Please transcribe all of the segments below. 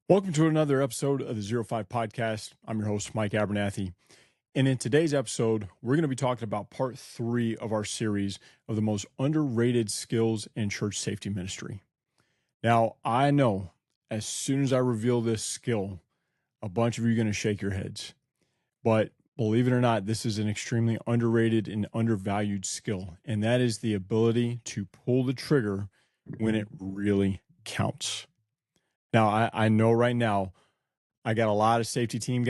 Welcome to another episode of the Zero Five Podcast. I'm your host, Mike Abernathy. And in today's episode, we're going to be talking about part 3 of our series of the most underrated skills in church safety ministry. Now, I know as soon as I reveal this skill, a bunch of you are going to shake your heads. But believe it or not, this is an extremely underrated and undervalued skill. And that is the ability to pull the trigger when it really counts. Now, I know right now, I got a lot of safety team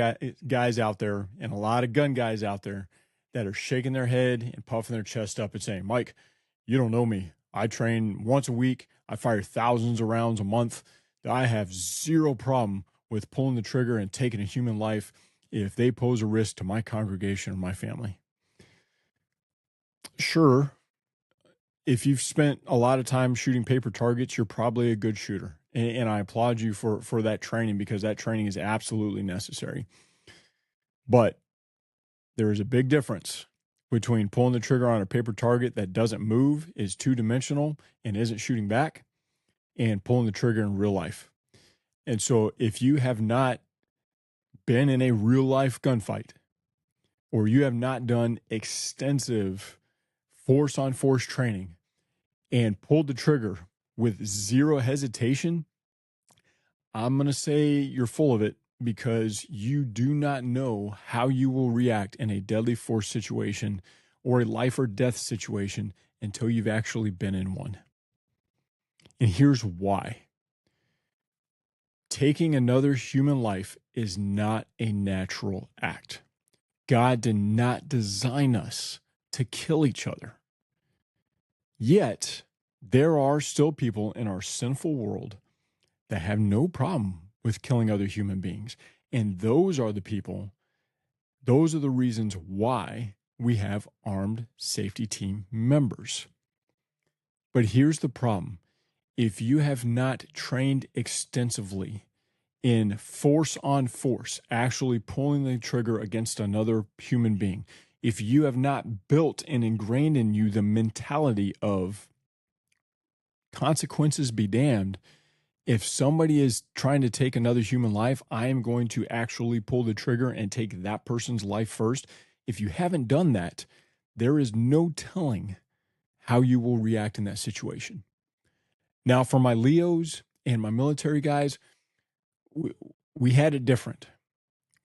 guys out there and a lot of gun guys out there that are shaking their head and puffing their chest up and saying, Mike, you don't know me. I train once a week. I fire thousands of rounds a month. I have zero problem with pulling the trigger and taking a human life if they pose a risk to my congregation or my family. Sure, if you've spent a lot of time shooting paper targets, you're probably a good shooter. And I applaud you for that training, because that training is absolutely necessary. But there is a big difference between pulling the trigger on a paper target that doesn't move, is two-dimensional, and isn't shooting back, and pulling the trigger in real life. And so if you have not been in a real life gunfight, or you have not done extensive force on force training and pulled the trigger with zero hesitation, I'm going to say you're full of it, because you do not know how you will react in a deadly force situation or a life or death situation until you've actually been in one. And here's why. Taking another human life is not a natural act. God did not design us to kill each other. Yet, there are still people in our sinful world that have no problem with killing other human beings. And those are the people, those are the reasons why we have armed safety team members. But here's the problem. If you have not trained extensively in force on force, actually pulling the trigger against another human being, if you have not built and ingrained in you the mentality of consequences be damned, if somebody is trying to take another human life, I am going to actually pull the trigger and take that person's life first. If you haven't done that, there is no telling how you will react in that situation. Now, for my Leos and my military guys, we had it different.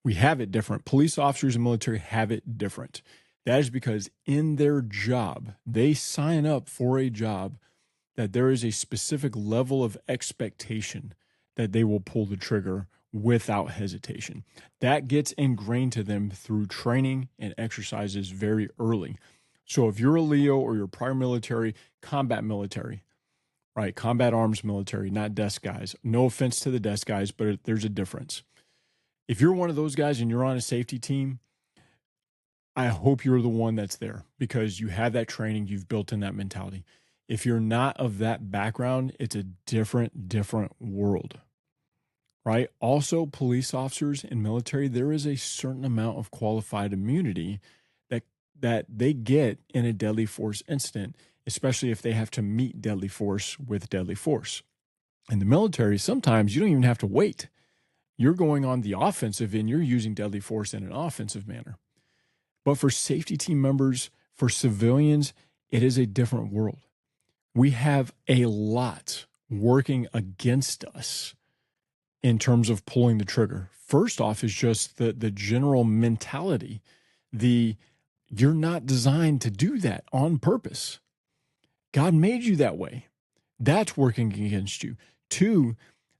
We have it different. Police officers and military have it different. That is because in their job, they sign up for a job that there is a specific level of expectation that they will pull the trigger without hesitation. That gets ingrained to them through training and exercises very early. So if you're a Leo or you're prior military, right? Combat arms military, not desk guys. No offense to the desk guys, but there's a difference. If you're one of those guys and you're on a safety team, I hope you're the one that's there, because you have that training, you've built in that mentality. If you're not of that background, it's a different world, right? Also, police officers and military, there is a certain amount of qualified immunity that they get in a deadly force incident, especially if they have to meet deadly force with deadly force. In the military, sometimes you don't even have to wait. You're going on the offensive and you're using deadly force in an offensive manner. But for safety team members, for civilians, it is a different world. We have a lot working against us in terms of pulling the trigger. First off is just the general mentality. You're not designed to do that on purpose. God made you that way. That's working against you. Two,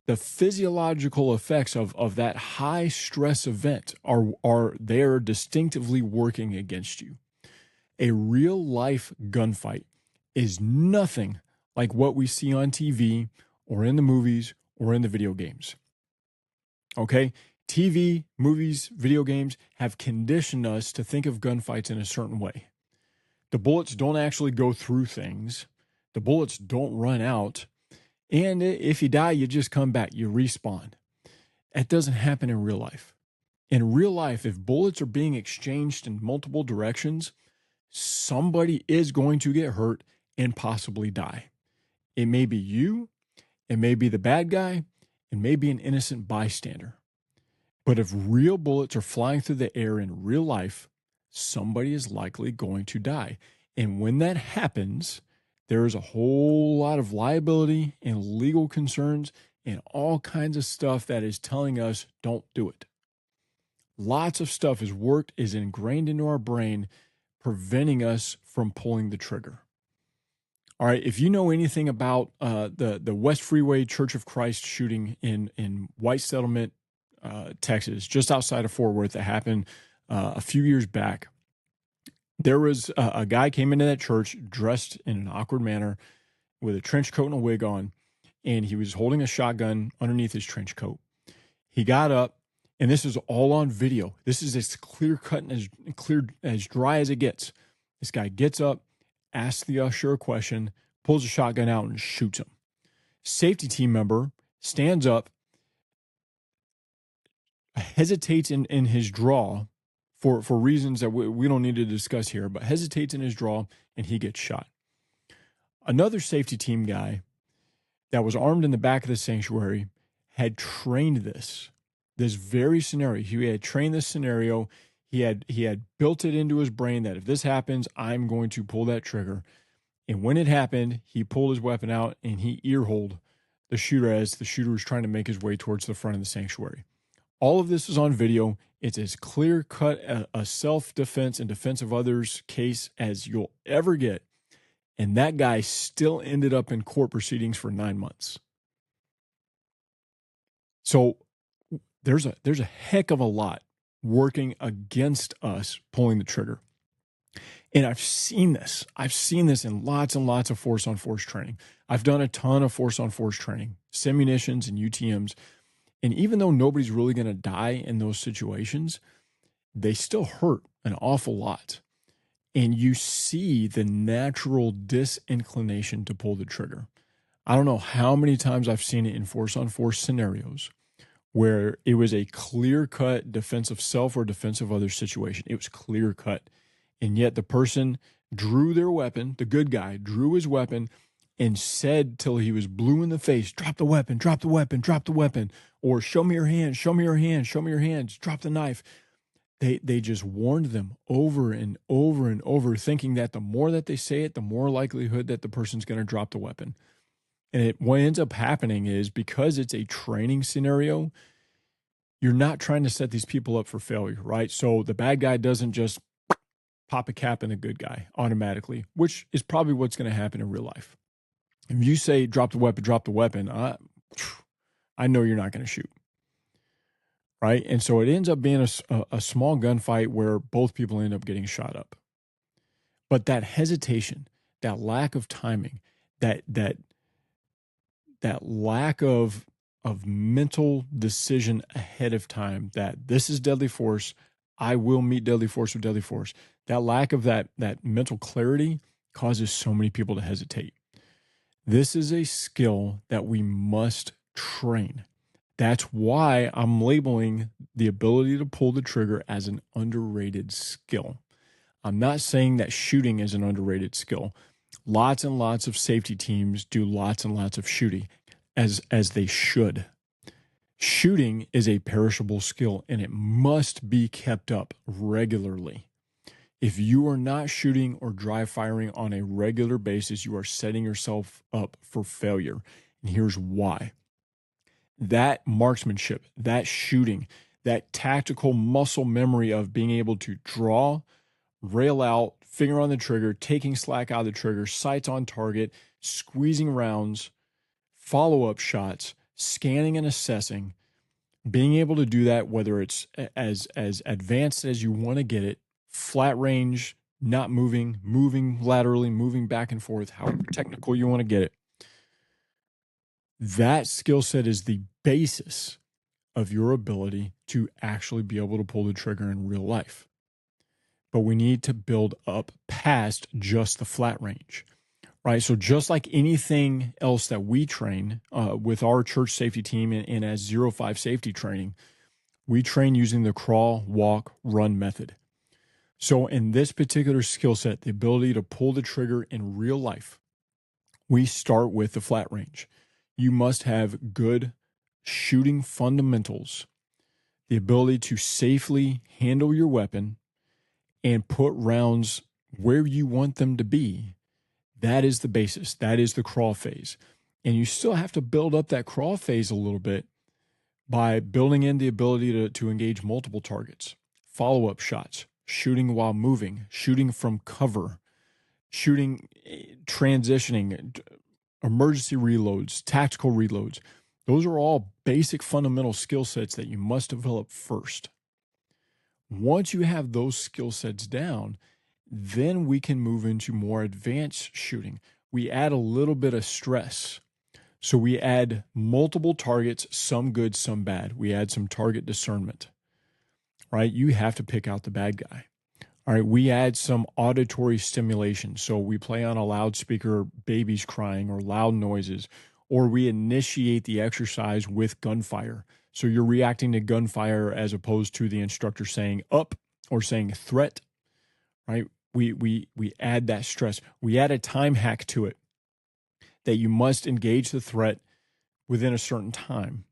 the physiological effects of that high stress event are there distinctively working against you. A real life gunfight is nothing like what we see on TV or in the movies or in the video games. Okay? TV, movies, video games have conditioned us to think of gunfights in a certain way. The bullets don't actually go through things. The bullets don't run out. And if you die, you just come back, you respawn. That doesn't happen in real life. In real life, if bullets are being exchanged in multiple directions, somebody is going to get hurt and possibly die. It may be you, it may be the bad guy, and maybe an innocent bystander. But if real bullets are flying through the air in real life, somebody is likely going to die. And when that happens, there is a whole lot of liability and legal concerns and all kinds of stuff that is telling us don't do it. Lots of stuff is ingrained into our brain, preventing us from pulling the trigger. All right, if you know anything about the West Freeway Church of Christ shooting in White Settlement, Texas, just outside of Fort Worth, that happened a few years back, there was a guy came into that church dressed in an awkward manner with a trench coat and a wig on, and he was holding a shotgun underneath his trench coat. He got up, and this is all on video. This is as clear cut and as dry as it gets. This guy gets up, asks the usher a question, pulls a shotgun out, and shoots him. Safety team member stands up, hesitates in his draw for reasons that we don't need to discuss here, but hesitates in his draw, and he gets shot. Another safety team guy that was armed in the back of the sanctuary had trained this very scenario. He had trained this scenario. He had built it into his brain that if this happens, I'm going to pull that trigger. And when it happened, he pulled his weapon out and he earholed the shooter as the shooter was trying to make his way towards the front of the sanctuary. All of this is on video. It's as clear cut a self-defense and defense of others case as you'll ever get. And that guy still ended up in court proceedings for 9 months. So there's a heck of a lot working against us pulling the trigger. And I've seen this. I've seen this in lots and lots of force-on-force training. I've done a ton of force-on-force training, simunitions and UTMs. And even though nobody's really going to die in those situations, they still hurt an awful lot. And you see the natural disinclination to pull the trigger. I don't know how many times I've seen it in force-on-force scenarios where it was a clear-cut defense of self or defense of others situation. It was clear-cut. And yet the person drew their weapon, the good guy drew his weapon and said till he was blue in the face, drop the weapon, drop the weapon, drop the weapon, or show me your hands, show me your hands, show me your hands, drop the knife. They just warned them over and over and over, thinking that the more that they say it, the more likelihood that the person's going to drop the weapon. And what ends up happening is because it's a training scenario, you're not trying to set these people up for failure, right? So the bad guy doesn't just pop a cap in the good guy automatically, which is probably what's going to happen in real life. If you say, drop the weapon, I know you're not going to shoot. Right? And so it ends up being a small gunfight where both people end up getting shot up. But that hesitation, that lack of timing, that lack of mental decision ahead of time that this is deadly force, I will meet deadly force with deadly force. That lack of that mental clarity causes so many people to hesitate. This is a skill that we must train. That's why I'm labeling the ability to pull the trigger as an underrated skill. I'm not saying that shooting is an underrated skill. Lots and lots of safety teams do lots and lots of shooting, as they should. Shooting is a perishable skill, and it must be kept up regularly. If you are not shooting or dry firing on a regular basis, you are setting yourself up for failure. And here's why. That marksmanship, that shooting, that tactical muscle memory of being able to draw, rail out, finger on the trigger, taking slack out of the trigger, sights on target, squeezing rounds, follow-up shots, scanning and assessing, being able to do that, whether it's as advanced as you want to get it, flat range, not moving laterally, moving back and forth, however technical you want to get it. That skill set is the basis of your ability to actually be able to pull the trigger in real life. But we need to build up past just the flat range, right? So just like anything else that we train with our church safety team and as 05 safety training, we train using the crawl, walk, run method. So in this particular skill set, the ability to pull the trigger in real life, we start with the flat range. You must have good shooting fundamentals, the ability to safely handle your weapon and put rounds where you want them to be, that is the basis. That is the crawl phase. And you still have to build up that crawl phase a little bit by building in the ability to engage multiple targets, follow-up shots, shooting while moving, shooting from cover, shooting, transitioning, emergency reloads, tactical reloads. Those are all basic fundamental skill sets that you must develop first. Once you have those skill sets down, then we can move into more advanced shooting. We add a little bit of stress. So we add multiple targets, some good, some bad. We add some target discernment, right? You have to pick out the bad guy. All right, we add some auditory stimulation. So we play on a loudspeaker, babies crying or loud noises, or we initiate the exercise with gunfire. So you're reacting to gunfire as opposed to the instructor saying up or saying threat, right? We add that stress. We add a time hack to it that you must engage the threat within a certain time.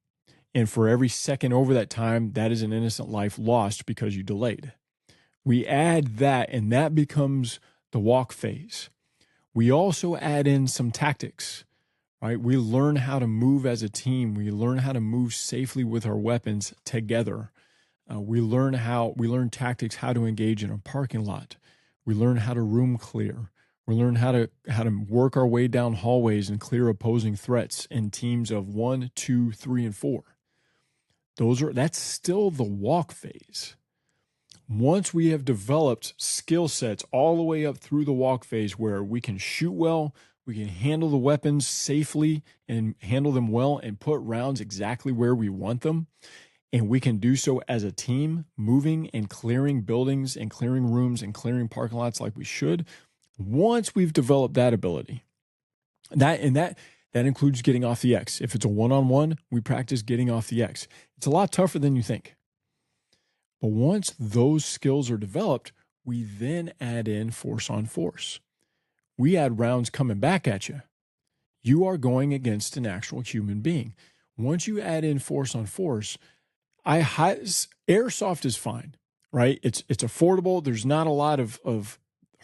And for every second over that time, that is an innocent life lost because you delayed. We add that, and that becomes the walk phase. We also add in some tactics, right? We learn how to move as a team. We learn how to move safely with our weapons together. We learn tactics, how to engage in a parking lot. We learn how to room clear. We learn how to work our way down hallways and clear opposing threats in teams of 1, 2, 3, and 4. That's still the walk phase. Once we have developed skill sets all the way up through the walk phase where we can shoot well, we can handle the weapons safely and handle them well and put rounds exactly where we want them, and we can do so as a team, moving and clearing buildings and clearing rooms and clearing parking lots like we should. Once we've developed that ability, that includes getting off the X. If it's a one-on-one, we practice getting off the X. It's a lot tougher than you think. But once those skills are developed, we then add in force on force. We add rounds coming back at you. You are going against an actual human being. Once you add in force on force, airsoft is fine, right? It's affordable. There's not a lot of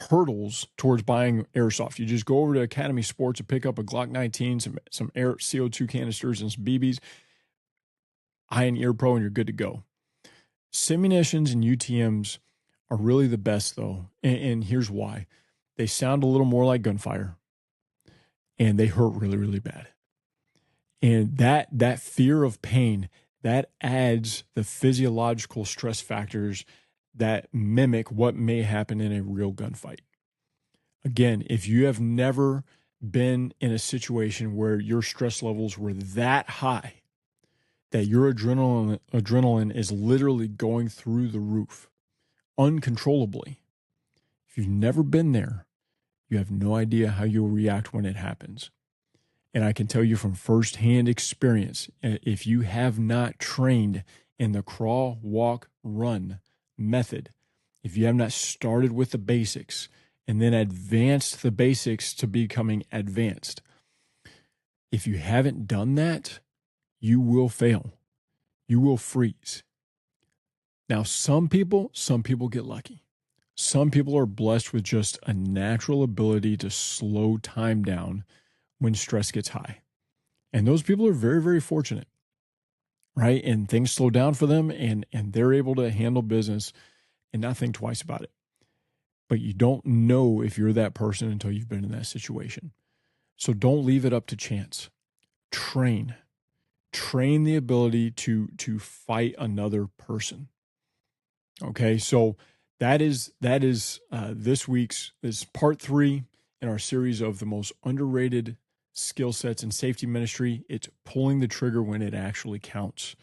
hurdles towards buying airsoft. You just go over to Academy Sports and pick up a Glock 19, some air CO2 canisters, and some BBs, Iron Ear Pro, and you're good to go. Simunitions and UTMs are really the best, though, and here's why. They sound a little more like gunfire, and they hurt really, really bad. And that fear of pain, that adds the physiological stress factors that mimic what may happen in a real gunfight. Again, if you have never been in a situation where your stress levels were that high, that your adrenaline is literally going through the roof uncontrollably. If you've never been there, you have no idea how you'll react when it happens. And I can tell you from firsthand experience, if you have not trained in the crawl, walk, run method, if you have not started with the basics and then advanced the basics to becoming advanced, if you haven't done that, you will fail. You will freeze. Now, some people get lucky. Some people are blessed with just a natural ability to slow time down when stress gets high. And those people are very, very fortunate, right? And things slow down for them and they're able to handle business and not think twice about it. But you don't know if you're that person until you've been in that situation. So don't leave it up to chance. Train the ability to fight another person. Okay, so that is this part 3 in our series of the most underrated skill sets in safety ministry. It's pulling the trigger when it actually counts.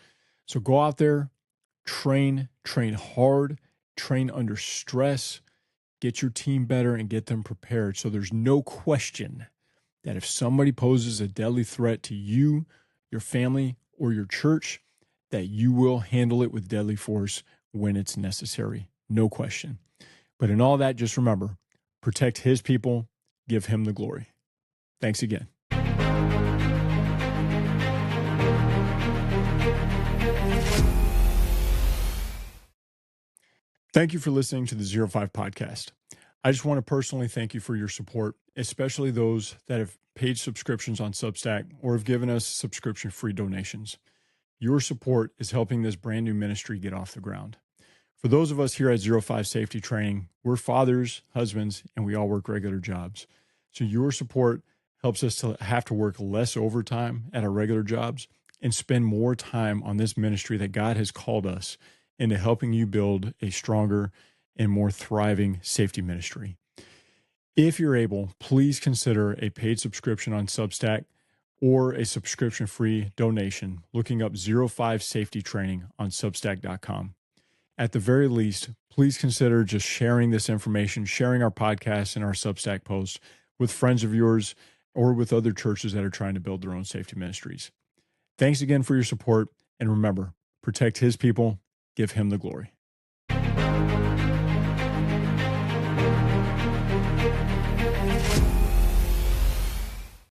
So go out there, train hard, train under stress, get your team better and get them prepared. So there's no question that if somebody poses a deadly threat to you, your family, or your church, that you will handle it with deadly force when it's necessary. No question. But in all that, just remember, protect his people, give him the glory. Thanks again. Thank you for listening to the Zero Five Podcast. I just want to personally thank you for your support, especially those that have paid subscriptions on Substack or have given us subscription-free donations. Your support is helping this brand new ministry get off the ground. For those of us here at Zero Five Safety Training, we're fathers, husbands, and we all work regular jobs. So your support helps us to have to work less overtime at our regular jobs and spend more time on this ministry that God has called us into helping you build a stronger and more thriving safety ministry. If you're able, please consider a paid subscription on Substack or a subscription-free donation looking up 05 Safety Training on Substack.com. At the very least, please consider just sharing this information, sharing our podcast and our Substack posts with friends of yours or with other churches that are trying to build their own safety ministries. Thanks again for your support, and remember, protect His people, give Him the glory.